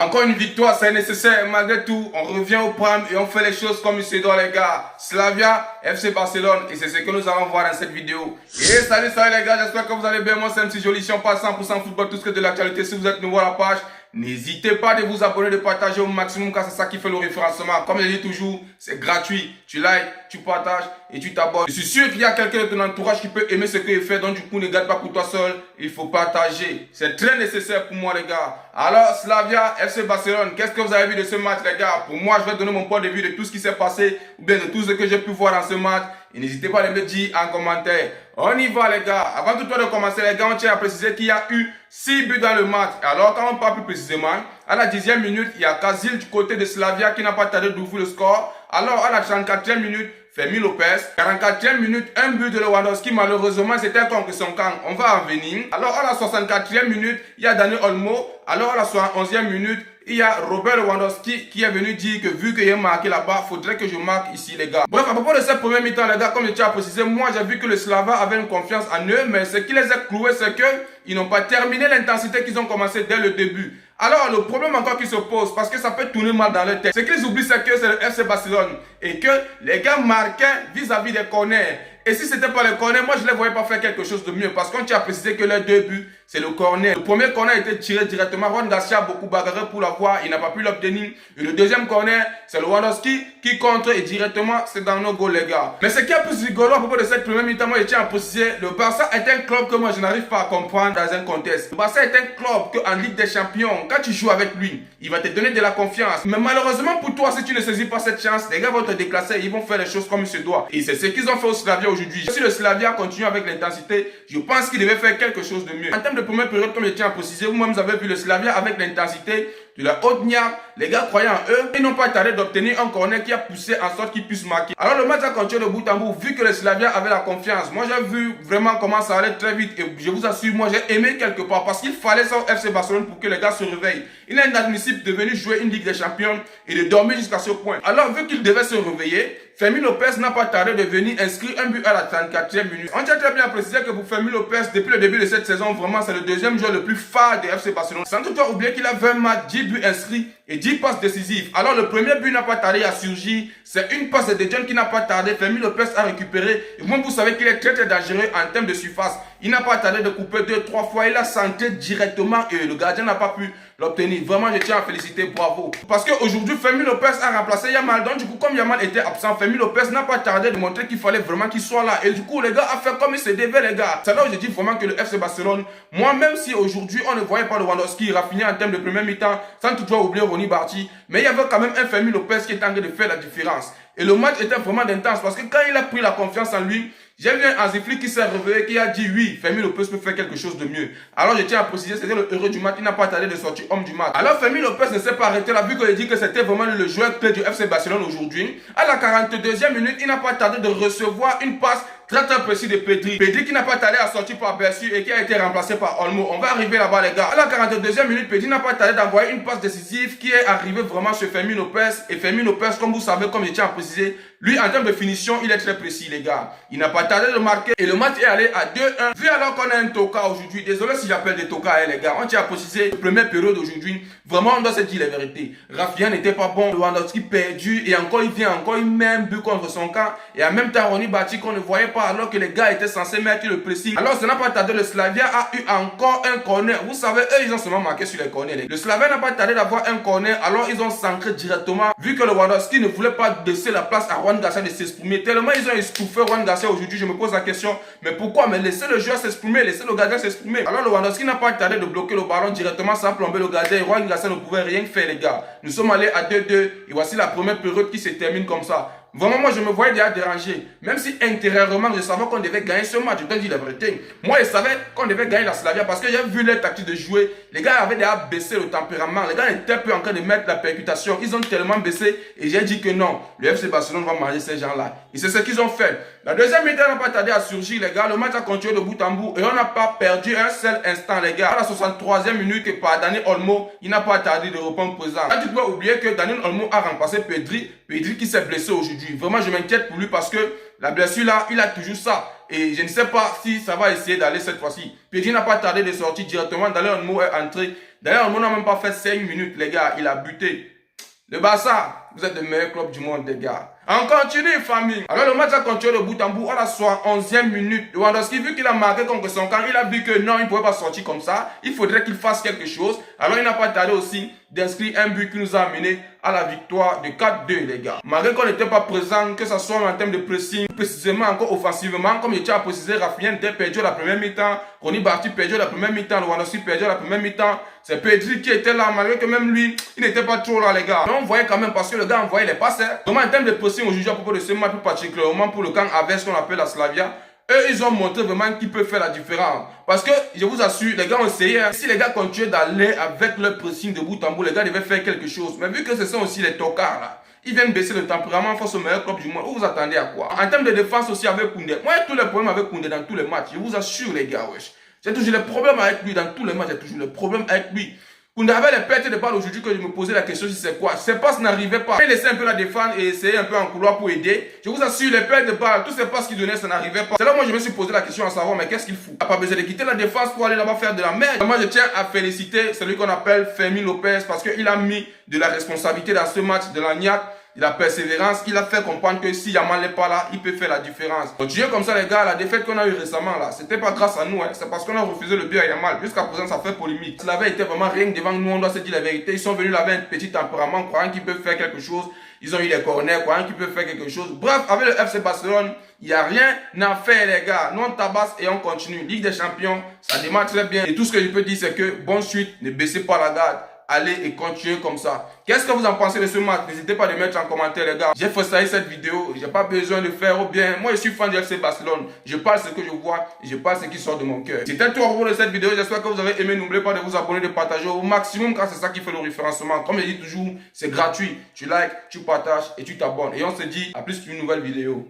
Encore une victoire, c'est nécessaire. Malgré tout, on revient au prime et on fait les choses comme il se doit, les gars. Slavia, FC Barcelone. Et c'est ce que nous allons voir dans cette vidéo. Et salut les gars, j'espère que vous allez bien. Moi, c'est MC Joli. Si on passe 100% football, tout ce que de l'actualité. Si vous êtes nouveau à la page, n'hésitez pas de vous abonner, de partager au maximum, car c'est ça qui fait le référencement. Comme je dis toujours, c'est gratuit. Tu likes, tu partages et tu t'abonnes. Je suis sûr qu'il y a quelqu'un de ton entourage qui peut aimer ce qu'il fait. Donc du coup, ne garde pas pour toi seul. Il faut partager. C'est très nécessaire pour moi, les gars. Alors, Slavia, FC Barcelone, qu'est-ce que vous avez vu de ce match, les gars? Pour moi, je vais donner mon point de vue de tout ce qui s'est passé, ou bien de tout ce que j'ai pu voir dans ce match. Et n'hésitez pas à me dire en commentaire. On y va, les gars. Avant tout de commencer, les gars, on tient à préciser qu'il y a eu 6 buts dans le match. Alors, quand on parle plus précisément, à la 10e minute, il y a Kazil du côté de Slavia qui n'a pas tardé d'ouvrir le score. Alors, à la 34e minute, Fermín López. 44e minute, un but de Lewandowski. Malheureusement, c'était contre son camp. On va en venir. Alors, à la 64e minute, il y a Dani Olmo. Alors, à la 71e minute, il y a Robert Lewandowski qui est venu dire que vu qu'il a marqué là-bas, il faudrait que je marque ici, les gars. Bref, à propos de cette première mi-temps, les gars, comme je tiens à préciser, moi j'ai vu que le Slava avait une confiance en eux, mais ce qui les a cloués, c'est qu'ils n'ont pas terminé l'intensité qu'ils ont commencé dès le début. Alors, le problème encore qui se pose, parce que ça peut tourner mal dans leur tête, ce qu'ils oublient, c'est que c'est le FC Barcelone et que les gars marquaient vis-à-vis des corners. Et si c'était pas le corner, moi je ne les voyais pas faire quelque chose de mieux. Parce qu'on tient à préciser que les deux buts, c'est le corner. Le premier corner a été tiré directement. Juan Garcia a beaucoup bagarré pour l'avoir. Il n'a pas pu l'obtenir. Et le deuxième corner, c'est le Lewandowski qui contre et directement, c'est dans nos goals, les gars. Mais ce qui est plus rigolo à propos de cette première mi-temps, moi je tiens à préciser, le Barça est un club que moi je n'arrive pas à comprendre dans un contexte. Le Barça est un club qu'en Ligue des Champions, quand tu joues avec lui, il va te donner de la confiance. Mais malheureusement pour toi, si tu ne saisis pas cette chance, les gars vont te déclasser et ils vont faire les choses comme il se doit. Et c'est ce qu'ils ont fait au Slavia aujourd'hui. Si le Slavia continue avec l'intensité, je pense qu'il devait faire quelque chose de mieux. En termes de première période, comme je tiens à préciser, vous-même vous avez vu le Slavia avec l'intensité de la haute niaque. Les gars croyaient en eux. Ils n'ont pas tardé d'obtenir un corner qui a poussé en sorte qu'ils puissent marquer. Alors le match a continué de bout en bout, vu que le Slavia avait la confiance. Moi j'ai vu vraiment comment ça allait très vite. Et je vous assure, moi j'ai aimé quelque part. Parce qu'il fallait ça au FC Barcelone pour que les gars se réveillent. Il est inadmissible de venir jouer une Ligue des Champions et de dormir jusqu'à ce point. Alors vu qu'il devait se réveiller, Fermín López n'a pas tardé de venir inscrire un but à la 34e minute. On tient très bien à préciser que pour Fermín López, depuis le début de cette saison, vraiment c'est le deuxième joueur le plus phare de FC Barcelone. Sans toutefois oublier qu'il a 20 matchs, 10 buts inscrits et 10 passes décisives. Alors le premier but n'a pas tardé à surgir. C'est une passe de John qui n'a pas tardé. Fermín López a récupéré. Et vous savez qu'il est très dangereux en termes de surface. Il n'a pas tardé de couper 2-3 fois. Il a centré directement et le gardien n'a pas pu l'obtenir. Vraiment, je tiens à féliciter, bravo. Parce qu'aujourd'hui, Fermín López a remplacé Yamal. Donc du coup, comme Yamal était absent, Fermín López n'a pas tardé de montrer qu'il fallait vraiment qu'il soit là. Et du coup, les gars a fait comme il se devait, les gars. C'est là où je dis vraiment que le FC Barcelone, moi, même si aujourd'hui, on ne voyait pas le Lewandowski raffiner en termes de première mi-temps, sans toutefois oublier Ronny Barty, mais il y avait quand même un Fermín López qui était en train de faire la différence. Et le match était vraiment intense parce que quand il a pris la confiance en lui, j'ai vu un Azifli qui s'est réveillé, qui a dit oui, Fermín López peut faire quelque chose de mieux. Alors je tiens à préciser, c'était le héros du match, il n'a pas tardé de sortir homme du match. Alors Fermín López ne s'est pas arrêté là, vu qu'il dit que c'était vraiment le joueur clé du FC Barcelone aujourd'hui. À la 42e minute, il n'a pas tardé de recevoir une passe très précis de Pedri. Pedri qui n'a pas tardé à sortir par Bercy et qui a été remplacé par Olmo. On va arriver là-bas, les gars. À la 42e minute, Pedri n'a pas tardé d'envoyer une passe décisive qui est arrivée vraiment sur Fermín López. Et Fermín López, comme vous savez, comme je tiens à préciser, lui, en termes de finition, il est très précis, les gars. Il n'a pas tardé de marquer et le match est allé à 2-1. Vu alors qu'on a un toka aujourd'hui, désolé si j'appelle des tokas, les gars. On tient à préciser, la première période aujourd'hui, vraiment, on doit se dire la vérité. Rafinha n'était pas bon, Lewandowski perdu et encore, il vient encore, il met un but contre son camp. Et en même temps, Ronny Barty qu'on ne voyait pas alors que les gars étaient censés mettre le pressing. Alors, ça n'a pas tardé, le Slavia a eu encore un corner. Vous savez, eux, ils ont seulement marqué sur les corners. Le Slavia n'a pas tardé d'avoir un corner, alors ils ont centré directement. Vu que le Lewandowski ne voulait pas laisser la place à Juan Garcia de s'exprimer. Tellement ils ont estouffé Juan Garcia aujourd'hui, je me pose la question, mais pourquoi? Mais laissez le joueur s'exprimer, laissez le gardien s'exprimer. Alors Lewandowski n'a pas tardé de bloquer le ballon directement sans plomber le gardien et Juan Garcia ne pouvait rien faire, les gars. Nous sommes allés à 2-2 et voici la première période qui se termine comme ça. Vraiment, moi, je me voyais déjà dérangé. Même si intérieurement, je savais qu'on devait gagner ce match. Je dois dire la vérité. Moi, je savais qu'on devait gagner la Slavia parce que j'ai vu les tactiques de jouer. Les gars avaient déjà baissé le tempérament. Les gars étaient peu en train de mettre la percutation. Ils ont tellement baissé. Et j'ai dit que non, le FC Barcelone va manger ces gens-là. Et c'est ce qu'ils ont fait. La deuxième mi-temps n'a pas tardé à surgir, les gars. Le match a continué de bout en bout. Et on n'a pas perdu un seul instant, les gars. À la 63e minute, par Dani Olmo, il n'a pas tardé de reprendre présent. Là, tu dois oublier que Dani Olmo a remplacé Pedri. Pedri qui s'est blessé aujourd'hui. Vraiment, je m'inquiète pour lui parce que la blessure là, il a toujours ça. Et je ne sais pas si ça va essayer d'aller cette fois-ci. Pedri n'a pas tardé de sortir directement. Daniel Olmo est entré. Daniel Olmo n'a même pas fait 5 minutes, les gars. Il a buté. Le Barça, vous êtes le meilleur club du monde, les gars. On continue, famille. Alors, le match a continué de bout en bout. À la 71e minute, Lewandowski, vu qu'il a marqué contre son camp, il a vu que non, il ne pouvait pas sortir comme ça. Il faudrait qu'il fasse quelque chose. Alors, il n'a pas tardé aussi d'inscrire un but qui nous a amené à la victoire de 4-2, les gars. Malgré qu'on n'était pas présent, que ce soit en termes de pressing, précisément encore offensivement, comme je tiens à préciser, Rafinha était perdu la première mi-temps, Ronny Barty perdu la première mi-temps, Lewandowski perdu la première mi-temps. C'est Pedri qui était là, malgré que même lui, il n'était pas trop là, les gars. Mais on voyait quand même, parce que le gars envoyait les passes. Comment en termes de pressing aujourd'hui à propos de ce match, plus particulièrement pour le camp avec ce qu'on appelle la Slavia, eux, ils ont montré vraiment qui peut faire la différence. Parce que, je vous assure, les gars ont essayé. Hein. Si les gars continuaient d'aller avec leur pressing de bout en bout, les gars devaient faire quelque chose. Mais vu que ce sont aussi les tocards, là, ils viennent baisser le tempérament face au meilleur club du monde. Vous vous attendez à quoi? En termes de défense aussi avec Koundé. Moi, j'ai tous les problèmes avec Koundé dans tous les matchs. Je vous assure, les gars, wesh. J'ai toujours les problèmes avec lui dans tous les matchs. J'ai toujours les problèmes avec lui. Koundé avait les pertes de balles aujourd'hui que je me posais la question si c'est quoi. Ces passes n'arrivaient pas. Il laissait un peu la défense et essayait un peu en couloir pour aider. Je vous assure, les pertes de balles, tous ces passes qu'il donnait, ça n'arrivait pas. C'est là où moi je me suis posé la question à savoir, mais qu'est-ce qu'il fout? Il n'a pas besoin de quitter la défense pour aller là-bas faire de la merde. Moi je tiens à féliciter celui qu'on appelle Fermin Lopez parce qu'il a mis de la responsabilité dans ce match de la niaque. De la persévérance, il a fait comprendre que si Yamal n'est pas là, il peut faire la différence. Continuez comme ça les gars, la défaite qu'on a eue récemment là, c'était pas grâce à nous, hein, c'est parce qu'on a refusé le but à Yamal. Jusqu'à présent ça fait polémique. Cela avait été vraiment rien que devant nous, on doit se dire la vérité. Ils sont venus là avec un petit tempérament, croyant qu'ils peuvent faire quelque chose. Ils ont eu les corners, croyant qu'ils peuvent faire quelque chose. Bref, avec le FC Barcelone, il n'y a rien à faire les gars. Nous on tabasse et on continue. Ligue des Champions, ça démarre très bien. Et tout ce que je peux dire c'est que bonne suite, ne baissez pas la garde. Allez et continuez comme ça. Qu'est-ce que vous en pensez de ce match? N'hésitez pas à le mettre en commentaire les gars. J'ai fait cette vidéo. J'ai pas besoin de faire bien. Moi je suis fan du FC Barcelone. Je parle ce que je vois. Je parle ce qui sort de mon cœur. C'était tout pour cette vidéo. J'espère que vous avez aimé. N'oubliez pas de vous abonner, de partager au maximum car c'est ça qui fait le référencement. Comme je dis toujours, c'est gratuit. Tu likes, tu partages et tu t'abonnes. Et on se dit à plus qu'une nouvelle vidéo.